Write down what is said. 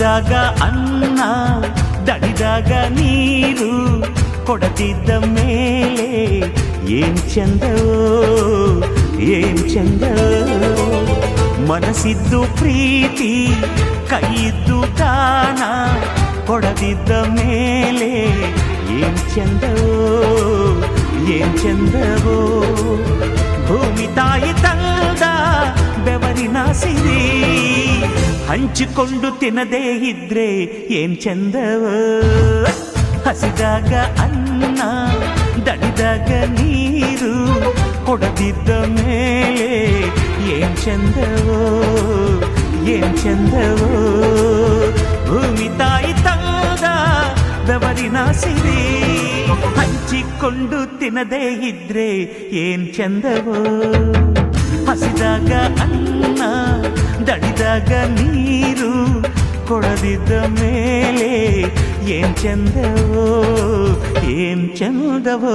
ದಾಗ ಅನ್ನ ದಡಿದಾಗ ನೀರು ಕೊಡದಿದ್ದ ಮೇಲೆ ಏನ್ ಚಂದವೋ ಏನ್ ಚಂದವೋ ಮನಸ್ಸಿದ್ದು ಪ್ರೀತಿ ಕೈಯಿದ್ದು ದಾನ ಕೊಡದಿದ್ದ ಮೇಲೆ ಏನ್ ಚಂದವೋ ಏನ್ ಚಂದವೋ ಭೂಮಿ ತಾಯಿ ತಂದ ಬೆವರಿನ ಸಿರಿ ಹಂಚಿಕೊಂಡು ತಿನ್ನದೇ ಇದ್ರೆ ಏನ್ ಚಂದವೋ ಹಸಿದಾಗ ಅನ್ನ ದಡಿದಾಗ ನೀರು ಕೊಡದಿದ್ದ ಮೇಲೆ ಏನ್ ಚಂದವೋ ಏನ್ ಚಂದವೋ ಭೂಮಿ ತಾಯಿ ತಂದ ಬೆವರಿನ ಸಿರಿ ಹಂಚಿಕೊಂಡು ತಿನ್ನದೇ ಇದ್ರೆ ಏನ್ ಚಂದವೋ ಹಸಿದಾಗ ಅನ್ನ ದಡಿದಾಗ ನೀರು ಕೊಡದಿದ್ದ ಮೇಲೆ ಏನ್ ಚಂದವೋ ಏನ್ ಚಂದವೋ